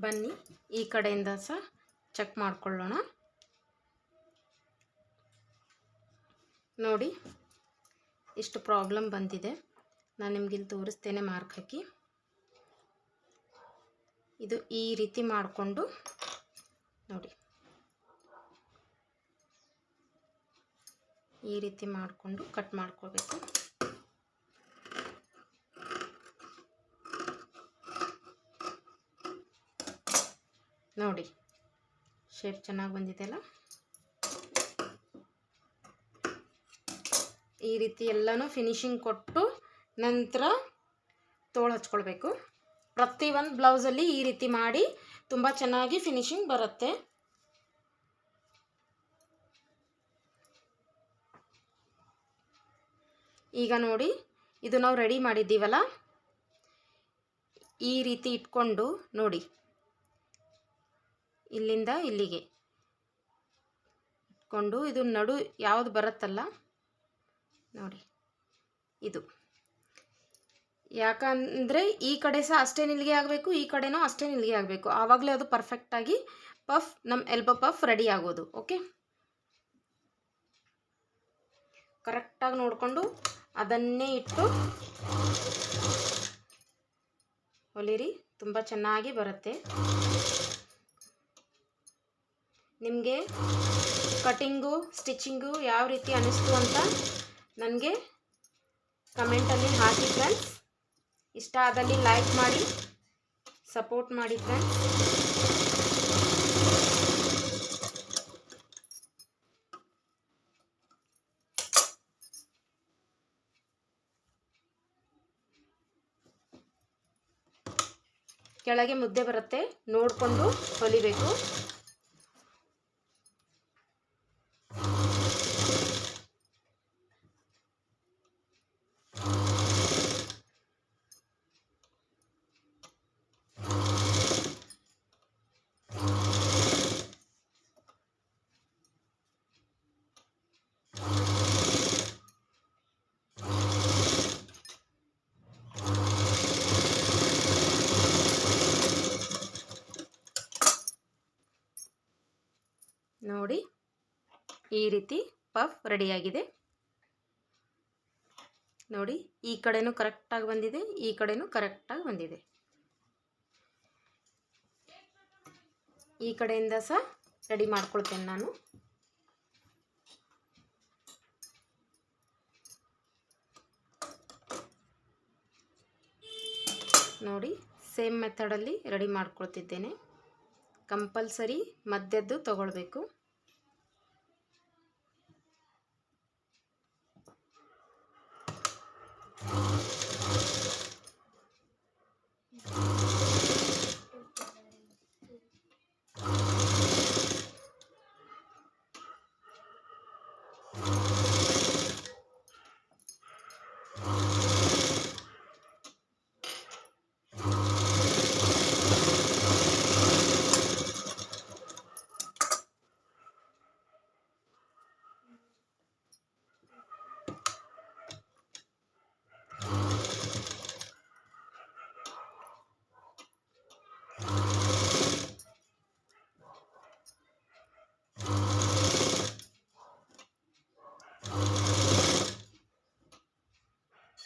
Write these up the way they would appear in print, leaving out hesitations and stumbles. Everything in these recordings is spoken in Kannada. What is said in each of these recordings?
ಬನ್ನಿ ಈ ಕಡೆಯಿಂದ ಸಹ ಚೆಕ್ ಮಾಡ್ಕೊಳ್ಳೋಣ. ನೋಡಿ ಇಷ್ಟು ಪ್ರಾಬ್ಲಮ್ ಬಂದಿದೆ. ನಾನು ನಿಮ್ಗೆ ಇಲ್ಲಿ ತೋರಿಸ್ತೇನೆ ಮಾರ್ಕ್ ಹಾಕಿ. ಇದು ಈ ರೀತಿ ಮಾಡಿಕೊಂಡು ನೋಡಿ, ಈ ರೀತಿ ಮಾಡಿಕೊಂಡು ಕಟ್ ಮಾಡ್ಕೋಬೇಕು. ನೋಡಿ ಶೇಪ್ ಚೆನ್ನಾಗಿ ಬಂದಿದೆ ಅಲ್ಲ. ಈ ರೀತಿ ಎಲ್ಲನೂ ಫಿನಿಶಿಂಗ್ ಕೊಟ್ಟು ನಂತರ ತೋಳು ಹಚ್ಕೊಳ್ಬೇಕು. ಪ್ರತಿಯೊಂದು ಬ್ಲೌಸಲ್ಲಿ ಈ ರೀತಿ ಮಾಡಿ ತುಂಬ ಚೆನ್ನಾಗಿ ಫಿನಿಶಿಂಗ್ ಬರುತ್ತೆ. ಈಗ ನೋಡಿ, ಇದು ನಾವು ರೆಡಿ ಮಾಡಿದ್ದೀವಲ್ಲ, ಈ ರೀತಿ ಇಟ್ಕೊಂಡು ನೋಡಿ, ಇಲ್ಲಿಂದ ಇಲ್ಲಿಗೆ ಇಟ್ಕೊಂಡು ಇದು ನಡು ಯಾವುದು ಬರುತ್ತಲ್ಲ ನೋಡಿ, ಇದು ಯಾಕಂದರೆ ಈ ಕಡೆ ಸಹ ಅಷ್ಟೇ ನಿಲ್ಗೆ ಆಗಬೇಕು, ಈ ಕಡೆನೂ ಅಷ್ಟೇ ನಿಲ್ಗೆ ಆಗಬೇಕು. ಆವಾಗಲೇ ಅದು ಪರ್ಫೆಕ್ಟಾಗಿ ಪಫ್, ನಮ್ಮ ಎಲ್ಬೋ ಪಫ್ ರೆಡಿ ಆಗೋದು. ಓಕೆ, ಕರೆಕ್ಟಾಗಿ ನೋಡಿಕೊಂಡು ಅದನ್ನೇ ಇಟ್ಟು ಹೊಲಿರಿ, ತುಂಬ ಚೆನ್ನಾಗಿ ಬರುತ್ತೆ. ನಿಮಗೆ ಕಟಿಂಗು ಸ್ಟಿಚಿಂಗು ಯಾವ ರೀತಿ ಅನ್ನಿಸ್ತು ಅಂತ ನನಗೆ ಕಮೆಂಟಲ್ಲಿ ಹಾಕಿ ಫ್ರೆಂಡ್ಸ್. ಇಷ್ಟ ಆದಲ್ಲಿ ಲೈಕ್ ಮಾಡಿ, ಸಪೋರ್ಟ್ ಮಾಡಿ ಫ್ರೆಂಡ್ಸ್. ಕೆಳಗೆ ಮುದ್ದೆ ಬರುತ್ತೆ, ನೋಡಿಕೊಂಡು ಹೊಲಿಬೇಕು. ನೋಡಿ ಈ ರೀತಿ ಪಫ್ ರೆಡಿಯಾಗಿದೆ. ನೋಡಿ ಈ ಕಡೆನೂ ಕರೆಕ್ಟಾಗಿ ಬಂದಿದೆ, ಈ ಕಡೆನೂ ಕರೆಕ್ಟಾಗಿ ಬಂದಿದೆ. ಈ ಕಡೆಯಿಂದ ಸಹ ರೆಡಿ ಮಾಡ್ಕೊಳ್ತೇನೆ ನಾನು. ನೋಡಿ ಸೇಮ್ ಮೆಥಡಲ್ಲಿ ರೆಡಿ ಮಾಡ್ಕೊಳ್ತಿದ್ದೇನೆ. ಕಂಪಲ್ಸರಿ ಮಧ್ಯದ್ದು ತಗೊಳ್ಬೇಕು.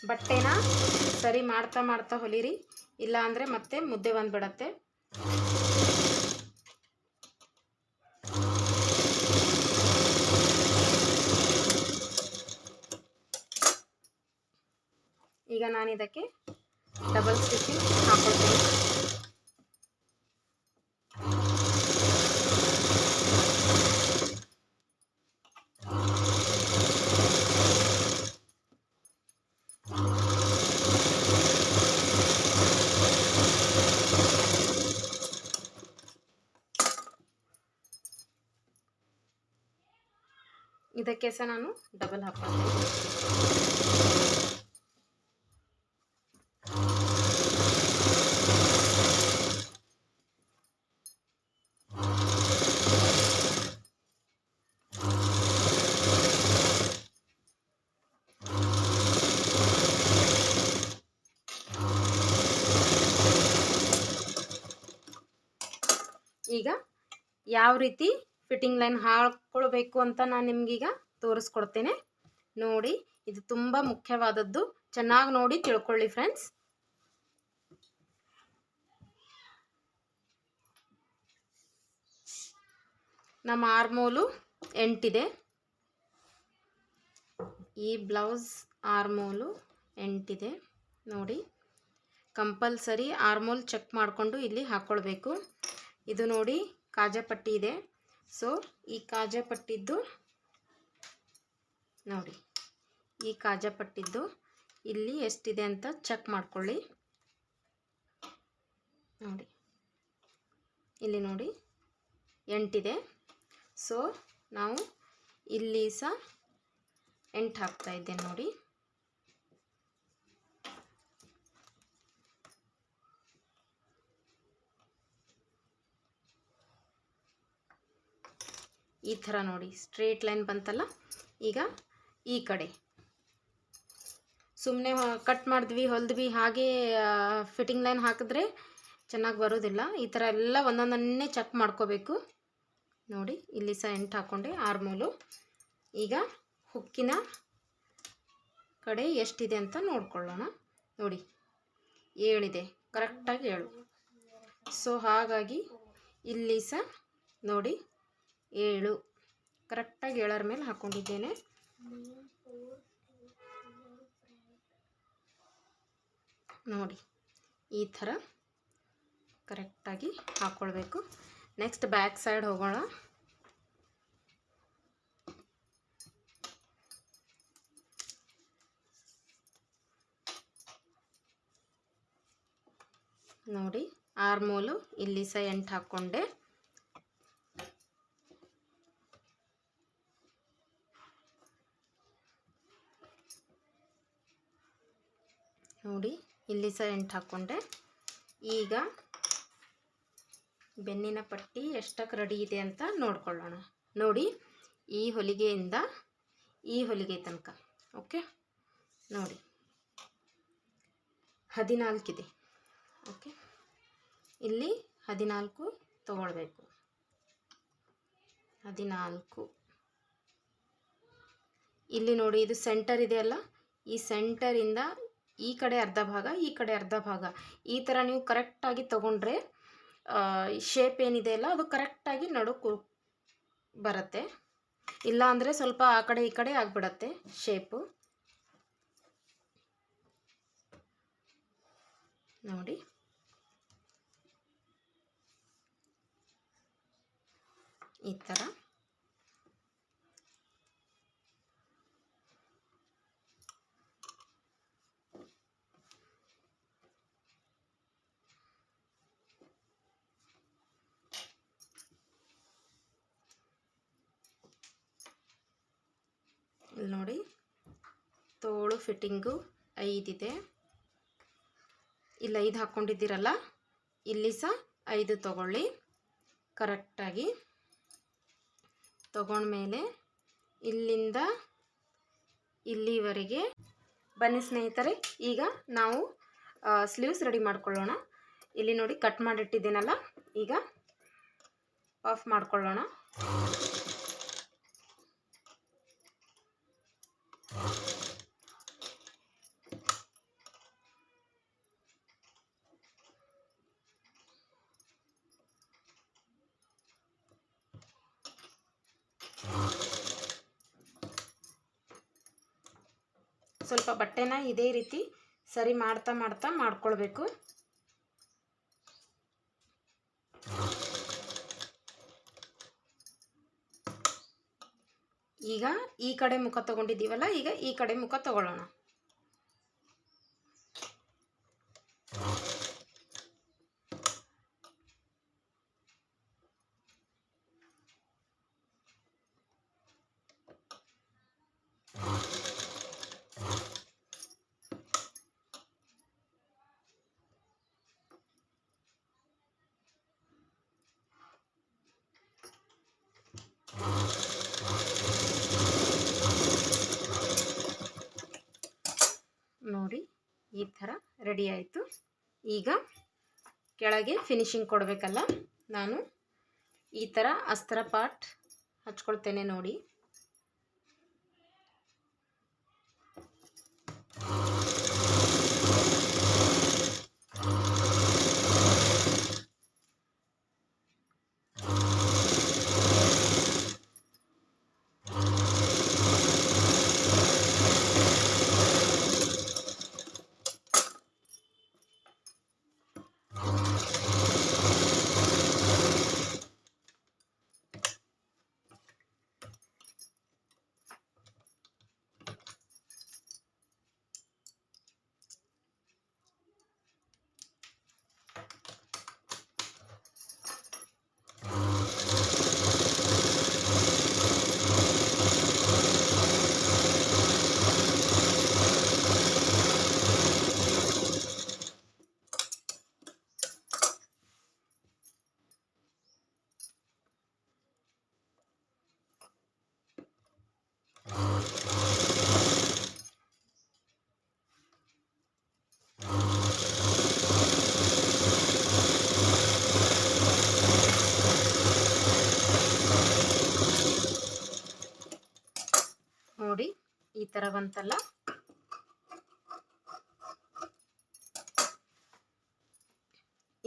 ಬಟ್ಟೆನ ಸರಿ ಮಾಡ್ತಾ ಮಾಡ್ತಾ ಹೊಲಿರಿ, ಇಲ್ಲ ಅಂದರೆ ಮತ್ತೆ ಮುದ್ದೆ ಬಂದ್ಬಿಡತ್ತೆ. ಈಗ ನಾನು ಇದಕ್ಕೆ ಡಬಲ್ ಸ್ಟಿಚಿಂಗ್ ಹಾಕೊಳ್ತೇನೆ. ಇದಕ್ಕೆ ಸಹ ನಾನು ಡಬಲ್ ಹಾಕ್ಕೊಳ್ತೇನೆ. ಈಗ ಯಾವ ರೀತಿ ಫಿಟ್ಟಿಂಗ್ ಲೈನ್ ಹಾಕ್ಕೊಳ್ಬೇಕು ಅಂತ ನಾನು ನಿಮಗೀಗ ತೋರಿಸ್ಕೊಡ್ತೇನೆ ನೋಡಿ. ಇದು ತುಂಬ ಮುಖ್ಯವಾದದ್ದು, ಚೆನ್ನಾಗಿ ನೋಡಿ ತಿಳ್ಕೊಳ್ಳಿ ಫ್ರೆಂಡ್ಸ್. ನಮ್ಮ ಆರ್ಮೋಲು 8 ಇದೆ. ಈ ಬ್ಲೌಸ್ ಆರ್ಮೋಲು 8 ಇದೆ ನೋಡಿ. ಕಂಪಲ್ಸರಿ ಆರ್ಮೋಲ್ ಚೆಕ್ ಮಾಡಿಕೊಂಡು ಇಲ್ಲಿ ಹಾಕ್ಕೊಳ್ಬೇಕು. ಇದು ನೋಡಿ ಕಾಜಾಪಟ್ಟಿ ಇದೆ. ಸೊ ಈ ಕಾಜಾಪಟ್ಟಿದ್ದು ನೋಡಿ, ಈ ಕಾಜಾಪಟ್ಟಿದ್ದು ಇಲ್ಲಿ ಎಷ್ಟಿದೆ ಅಂತ ಚೆಕ್ ಮಾಡ್ಕೊಳ್ಳಿ ನೋಡಿ. ಇಲ್ಲಿ ನೋಡಿ 8 ಇದೆ. ಸೊ ನಾವು ಇಲ್ಲಿ ಸಹ 8 ಹಾಕ್ತಾ ಇದ್ದೇನೆ ನೋಡಿ. ಈ ಥರ ನೋಡಿ ಸ್ಟ್ರೇಟ್ ಲೈನ್ ಬಂತಲ್ಲ. ಈಗ ಈ ಕಡೆ ಸುಮ್ಮನೆ ಕಟ್ ಮಾಡಿದ್ವಿ ಹೊಲಿದ್ವಿ ಹಾಗೆ ಫಿಟ್ಟಿಂಗ್ ಲೈನ್ ಹಾಕಿದ್ರೆ ಚೆನ್ನಾಗಿ ಬರೋದಿಲ್ಲ. ಈ ಥರ ಎಲ್ಲ ಒಂದೊಂದನ್ನೇ ಚೆಕ್ ಮಾಡ್ಕೋಬೇಕು ನೋಡಿ. ಇಲ್ಲಿ ಸಹ 8 ಹಾಕ್ಕೊಂಡೆ ಆರ್ಮೋಲು. ಈಗ ಹುಕ್ಕಿನ ಕಡೆ ಎಷ್ಟಿದೆ ಅಂತ ನೋಡ್ಕೊಳ್ಳೋಣ ನೋಡಿ. 7 ಇದೆ, ಕರೆಕ್ಟಾಗಿ 7. ಸೊ ಹಾಗಾಗಿ ಇಲ್ಲಿ ಸಹ ನೋಡಿ 7 ಕರೆಕ್ಟಾಗಿ 7ರ ಮೇಲೆ ಹಾಕ್ಕೊಂಡಿದ್ದೇನೆ. ನೋಡಿ ಈ ಥರ ಕರೆಕ್ಟಾಗಿ ಹಾಕ್ಕೊಳ್ಬೇಕು. ನೆಕ್ಸ್ಟ್ ಬ್ಯಾಕ್ ಸೈಡ್ ಹೋಗೋಣ. ನೋಡಿ ಆರ್ಮೋಲು ಇಲ್ಲಿ ಸಹ 8 ಹಾಕ್ಕೊಂಡೆ. ನೋಡಿ ಇಲ್ಲಿ ಸಹ 8 ಹಾಕ್ಕೊಂಡೆ. ಈಗ ಬೆನ್ನಿನ ಪಟ್ಟಿ ಎಷ್ಟಕ್ಕೆ ರೆಡಿ ಇದೆ ಅಂತ ನೋಡ್ಕೊಳ್ಳೋಣ ನೋಡಿ. ಈ ಹೊಲಿಗೆಯಿಂದ ಈ ಹೊಲಿಗೆ ತನಕ ಓಕೆ ನೋಡಿ 14 ಇದೆ. ಓಕೆ, ಇಲ್ಲಿ 14 ತಗೊಳ್ಬೇಕು. 14 ಇಲ್ಲಿ ನೋಡಿ, ಇದು ಸೆಂಟರ್ ಇದೆಯಲ್ಲ, ಈ ಸೆಂಟರಿಂದ ಈ ಕಡೆ ಅರ್ಧ ಭಾಗ, ಈ ಕಡೆ ಅರ್ಧ ಭಾಗ, ಈ ಥರ ನೀವು ಕರೆಕ್ಟಾಗಿ ತಗೊಂಡ್ರೆ ಶೇಪ್ ಏನಿದೆ ಅಲ್ಲ ಅದು ಕರೆಕ್ಟಾಗಿ ನಡುಕು ಬರುತ್ತೆ. ಇಲ್ಲ ಅಂದರೆ ಸ್ವಲ್ಪ ಆ ಕಡೆ ಈ ಕಡೆ ಆಗಿಬಿಡತ್ತೆ ಶೇಪು ನೋಡಿ. ಈ ಥರ ಇಲ್ಲಿ ನೋಡಿ ತೋಳು ಫಿಟ್ಟಿಂಗು 5 ಇದೆ. ಇಲ್ಲಿ 5 ಹಾಕ್ಕೊಂಡಿದ್ದೀರಲ್ಲ, ಇಲ್ಲಿ ಸಹ 5 ತಗೊಳ್ಳಿ. ಕರೆಕ್ಟಾಗಿ ತಗೊಂಡ್ಮೇಲೆ ಇಲ್ಲಿಂದ ಇಲ್ಲಿವರೆಗೆ ಬನ್ನಿ ಸ್ನೇಹಿತರೆ. ಈಗ ನಾವು ಸ್ಲೀವ್ಸ್ ರೆಡಿ ಮಾಡ್ಕೊಳ್ಳೋಣ. ಇಲ್ಲಿ ನೋಡಿ ಕಟ್ ಮಾಡಿಟ್ಟಿದ್ದೀನಲ್ಲ, ಈಗ ಆಫ್ ಮಾಡ್ಕೊಳ್ಳೋಣ. ಸ್ವಲ್ಪ ಬಟ್ಟೆನ ಇದೇ ರೀತಿ ಸರಿ ಮಾಡ್ತಾ ಮಾಡ್ತಾ ಮಾಡ್ಕೊಳ್ಬೇಕು. ಈಗ ಈ ಕಡೆ ಮುಖ ತಗೊಂಡಿದ್ದೀವಲ್ಲ, ಈಗ ಈ ಕಡೆ ಮುಖ ತಗೊಳ್ಳೋಣ. ನೋಡಿ ಈ ಥರ ರೆಡಿ ಆಯಿತು. ಈಗ ಕೆಳಗೆ ಫಿನಿಶಿಂಗ್ ಕೊಡಬೇಕಲ್ಲ, ನಾನು ಈ ಥರ ಅಸ್ತ್ರ ಪಾಟ್ ಹಚ್ಕೊಳ್ತೇನೆ ನೋಡಿ. ನೋಡಿ ಈ ಥರ ಬಂತಲ್ಲ.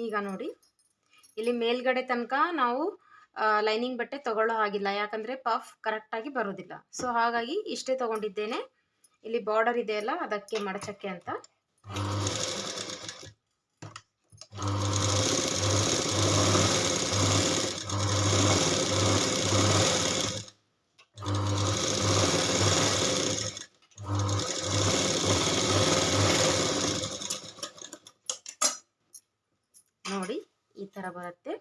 ಈಗ ನೋಡಿ ಇಲ್ಲಿ ಮೇಲ್ಗಡೆ ತನಕ ನಾವು ಲೈನಿಂಗ್ ಬಟ್ಟೆ ತಗೊಳ್ಳೋ ಹಾಗಿಲ್ಲ, ಯಾಕಂದರೆ ಪಫ್ ಕರೆಕ್ಟಾಗಿ ಬರೋದಿಲ್ಲ. ಸೊ ಹಾಗಾಗಿ ಇಷ್ಟೇ ತಗೊಂಡಿದ್ದೇನೆ. ಇಲ್ಲಿ ಬಾರ್ಡರ್ ಇದೆಯಲ್ಲ ಅದಕ್ಕೆ ಮಡಚಕ್ಕೆ ಅಂತ. ನೋಡಿ ಈ ಥರ ಬರುತ್ತೆ.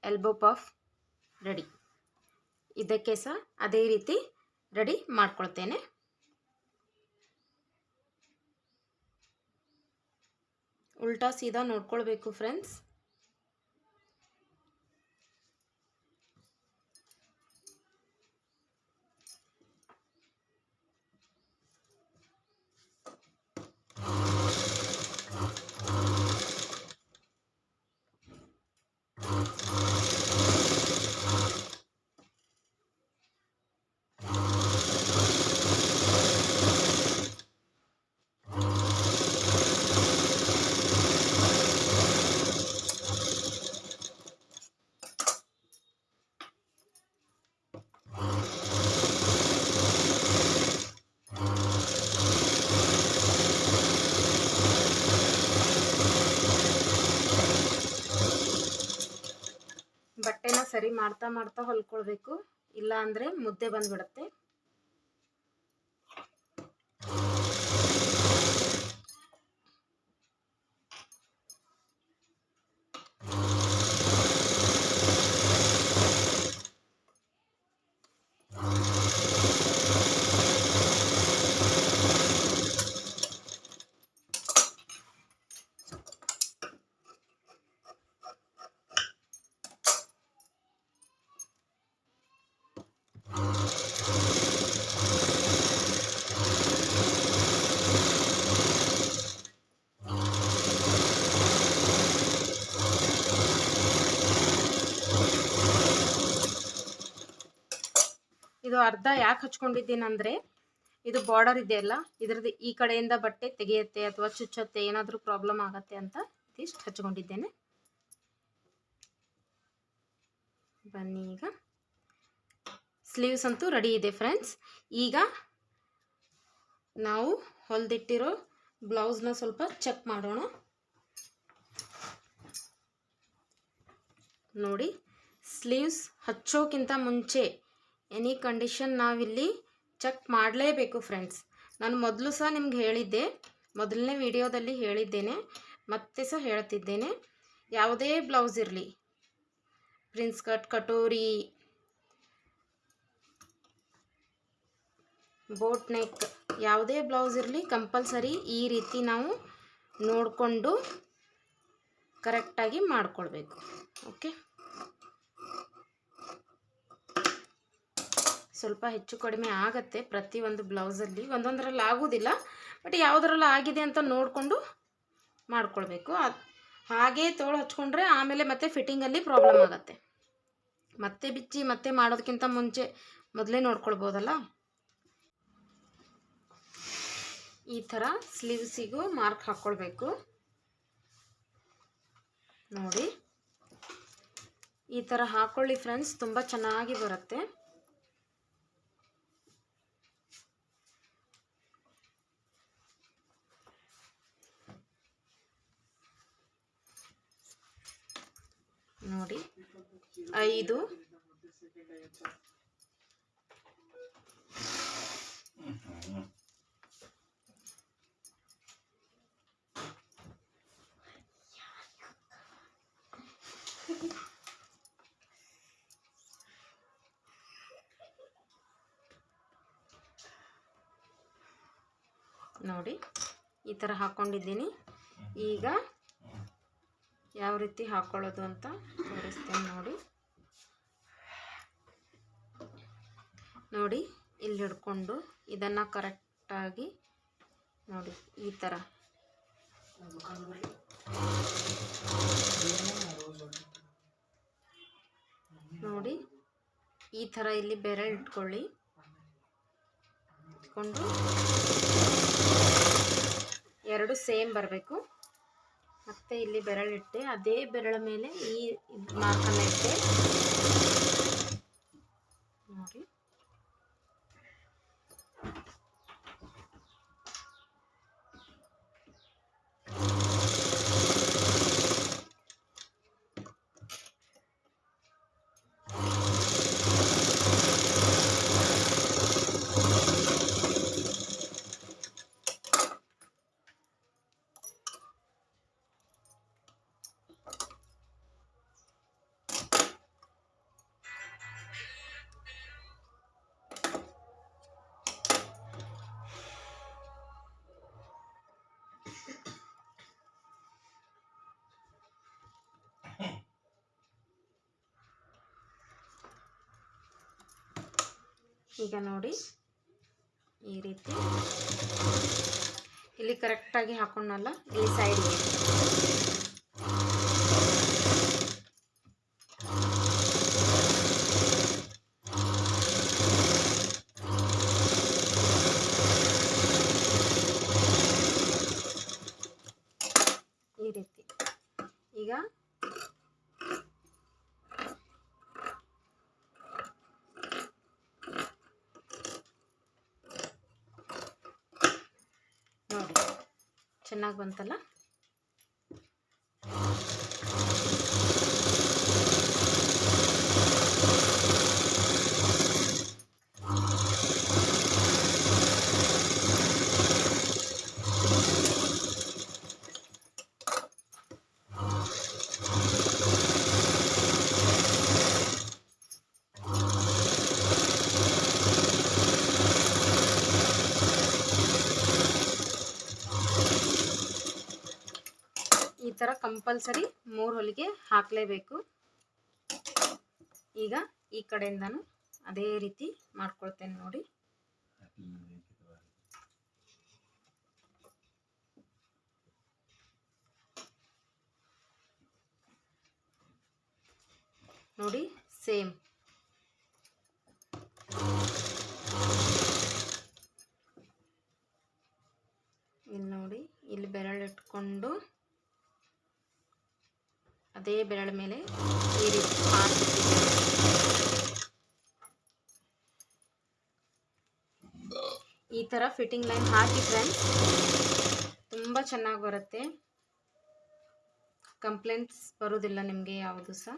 Elbow puff ready. ಇದಕ್ಕೆ ಸಹ ಅದೇ ರೀತಿ ರೆಡಿ ಮಾಡ್ಕೊಳ್ತೇನೆ. ಉಲ್ಟಾ ಸೀದಾ ನೋಡ್ಕೊಳ್ಬೇಕು ಫ್ರೆಂಡ್ಸ್. ಬಟ್ಟೆನ ಸರಿ ಮಾಡ್ತಾ ಮಾಡ್ತಾ ಹೊಲ್ಕೊಳ್ಬೇಕು, ಇಲ್ಲ ಅಂದರೆ ಮುದ್ದೆ ಬಂದ್ಬಿಡುತ್ತೆ. ಇದು ಅರ್ಧ ಯಾಕೆ ಹಚ್ಕೊಂಡಿದ್ದೀನಿ ಅಂದರೆ, ಇದು ಬಾರ್ಡರ್ ಇದೆಯಲ್ಲ ಇದರದ್ದು ಈ ಕಡೆಯಿಂದ ಬಟ್ಟೆ ತೆಗೆಯುತ್ತೆ ಅಥವಾ ಚುಚ್ಚುತ್ತೆ, ಏನಾದರೂ ಪ್ರಾಬ್ಲಮ್ ಆಗತ್ತೆ ಅಂತ ಇದಿಷ್ಟು ಹಚ್ಕೊಂಡಿದ್ದೇನೆ. ಬನ್ನಿ, ಈಗ ಸ್ಲೀವ್ಸ್ ಅಂತೂ ರೆಡಿ ಇದೆ ಫ್ರೆಂಡ್ಸ್. ಈಗ ನಾವು ಹೊಲ್ದಿಟ್ಟಿರೋ ಬ್ಲೌಸ್ನ ಸ್ವಲ್ಪ ಚೆಕ್ ಮಾಡೋಣ. ನೋಡಿ, ಸ್ಲೀವ್ಸ್ ಹಚ್ಚೋಕ್ಕಿಂತ ಮುಂಚೆ ಎನಿ ಕಂಡೀಷನ್ ನಾವಿಲ್ಲಿ ಚೆಕ್ ಮಾಡಲೇಬೇಕು ಫ್ರೆಂಡ್ಸ್. ನಾನು ಮೊದಲು ಸಹ ನಿಮ್ಗೆ ಹೇಳಿದ್ದೆ, ಮೊದಲನೇ ವಿಡಿಯೋದಲ್ಲಿ ಹೇಳಿದ್ದೇನೆ, ಮತ್ತೆ ಸಹ ಹೇಳ್ತಿದ್ದೇನೆ. ಯಾವುದೇ ಬ್ಲೌಸ್ ಇರಲಿ, prince cut, katori, boat neck, ಯಾವುದೇ ಬ್ಲೌಸ್ ಇರಲಿ ಕಂಪಲ್ಸರಿ ಈ ರೀತಿ ನಾವು ನೋಡಿಕೊಂಡು ಕರೆಕ್ಟಾಗಿ ಮಾಡಿಕೊಳ್ಬೇಕು. ಓಕೆ, ಸ್ವಲ್ಪ ಹೆಚ್ಚು ಕಡಿಮೆ ಆಗುತ್ತೆ ಪ್ರತಿಯೊಂದು ಬ್ಲೌಸಲ್ಲಿ, ಒಂದೊಂದರಲ್ಲಿ ಆಗೋದಿಲ್ಲ, ಬಟ್ ಯಾವುದರಲ್ಲಿ ಆಗಿದೆ ಅಂತ ನೋಡಿಕೊಂಡು ಮಾಡಿಕೊಳ್ಬೇಕು. ಹಾಗೇ ತೋಳು ಹಚ್ಕೊಂಡ್ರೆ ಆಮೇಲೆ ಮತ್ತೆ ಫಿಟ್ಟಿಂಗಲ್ಲಿ ಪ್ರಾಬ್ಲಮ್ ಆಗುತ್ತೆ. ಮತ್ತೆ ಬಿಚ್ಚಿ ಮತ್ತೆ ಮಾಡೋದಕ್ಕಿಂತ ಮುಂಚೆ ಮೊದಲೇ ನೋಡ್ಕೊಳ್ಬೋದಲ್ಲ. ಈ ಥರ ಸ್ಲೀವ್ಸಿಗೂ ಮಾರ್ಕ್ ಹಾಕ್ಕೊಳ್ಬೇಕು. ನೋಡಿ ಈ ಥರ ಹಾಕ್ಕೊಳ್ಳಿ ಫ್ರೆಂಡ್ಸ್, ತುಂಬ ಚೆನ್ನಾಗಿ ಬರುತ್ತೆ. ನೋಡಿ 5 ನೋಡಿ ಈ ಥರ ಹಾಕ್ಕೊಂಡಿದ್ದೀನಿ. ಈಗ ಯಾವ ರೀತಿ ಹಾಕ್ಕೊಳ್ಳೋದು ಅಂತ ತೋರಿಸ್ತೇನೆ ನೋಡಿ. ನೋಡಿ ಇಲ್ಲಿ ಹಿಡ್ಕೊಂಡು ಇದನ್ನು ಕರೆಕ್ಟಾಗಿ ನೋಡಿ ಈ ಥರ ನೋಡಿ ಈ ಥರ ಇಲ್ಲಿ ಬೆರಳು ಇಟ್ಕೊಳ್ಳಿ. ಇಟ್ಕೊಂಡು ಎರಡು ಸೇಮ್ ಬರಬೇಕು. ಮತ್ತೆ ಇಲ್ಲಿ ಬೆರಳಿಟ್ಟೆ, ಅದೇ ಬೆರಳ ಮೇಲೆ ಈ ಮಾರ್ಕನ್ನು ಇಟ್ಟೆ ನೋಡಿ. ಈಗ ನೋಡಿ ಈ ರೀತಿ ಇಲ್ಲಿ ಕರೆಕ್ಟಾಗಿ ಹಾಕೊಂಡಲ್ಲ, ಈ ಸೈಡ್ಗೆ ಈ ರೀತಿ. ಈಗ ನೋಡಿ ಚೆನ್ನಾಗಿ ಬಂತಲ್ಲ. ಈ ಥರ ಕಂಪಲ್ಸರಿ 3 ಹೊಲಿಗೆ ಹಾಕಲೇಬೇಕು. ಈಗ ಈ ಕಡೆಯಿಂದನೂ ಅದೇ ರೀತಿ ಮಾಡ್ಕೊಳ್ತೇನೆ ನೋಡಿ. ನೋಡಿ ಸೇಮ್ ಇಲ್ಲಿ ನೋಡಿ, ಇಲ್ಲಿ ಬೆರಳು ಇಟ್ಕೊಂಡು ಅದೇ ಬೆರಳ ಮೇಲೆ ಈ ರೀತಿ ಈ ಥರ ಫಿಟ್ಟಿಂಗ್ ಲೈನ್ ಹಾಕಿ ಫ್ರೆಂಡ್ಸ್, ತುಂಬ ಚೆನ್ನಾಗಿ ಬರುತ್ತೆ. ಕಂಪ್ಲೇಂಟ್ಸ್ ಬರೋದಿಲ್ಲ ನಿಮಗೆ ಯಾವುದು ಸಹ.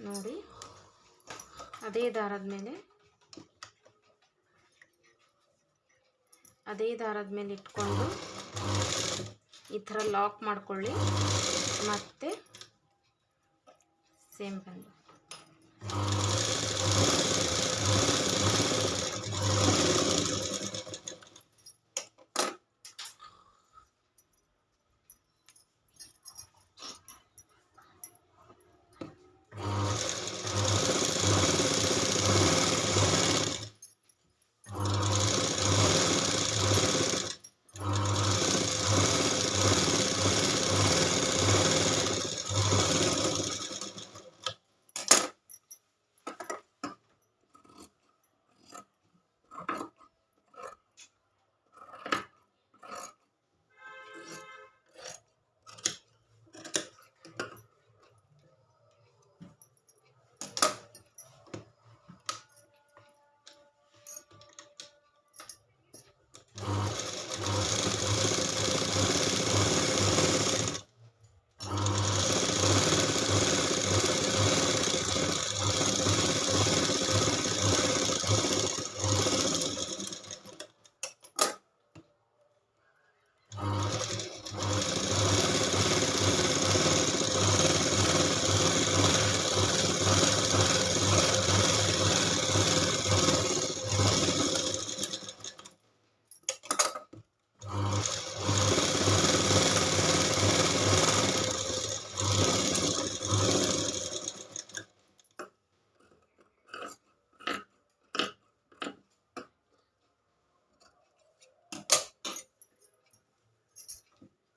ನೋಡಿ ಅದೇ ದಾರದ ಮೇಲೆ ಅದೇ ದಾರದ ಮೇಲೆ ಇಟ್ಕೊಂಡು ಈ ಥರ ಲಾಕ್ ಮಾಡ್ಕೊಳ್ಳಿ. ಮತ್ತು ಸೇಮ್ ಬಂದು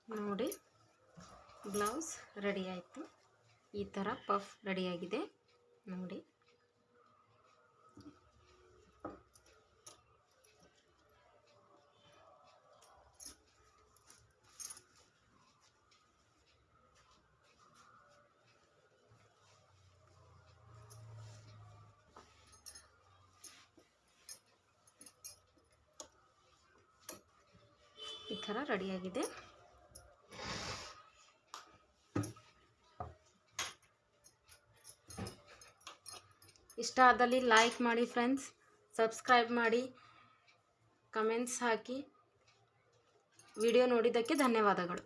ನೋಡಿ ಬ್ಲೌಸ್ ರೆಡಿ ಆಯಿತು. ಈ ಥರ ಪಫ್ ರೆಡಿಯಾಗಿದೆ ನೋಡಿ. ಈ ಥರ ರೆಡಿಯಾಗಿದೆ. ಇಷ್ಟ ಆದಲ್ಲಿ ಲೈಕ್ ಮಾಡಿ ಫ್ರೆಂಡ್ಸ್, ಸಬ್ಸ್ಕ್ರೈಬ್ ಮಾಡಿ, ಕಮೆಂಟ್ಸ್ ಹಾಕಿ. ವಿಡಿಯೋ ನೋಡಿದ್ದಕ್ಕೆ ಧನ್ಯವಾದಗಳು.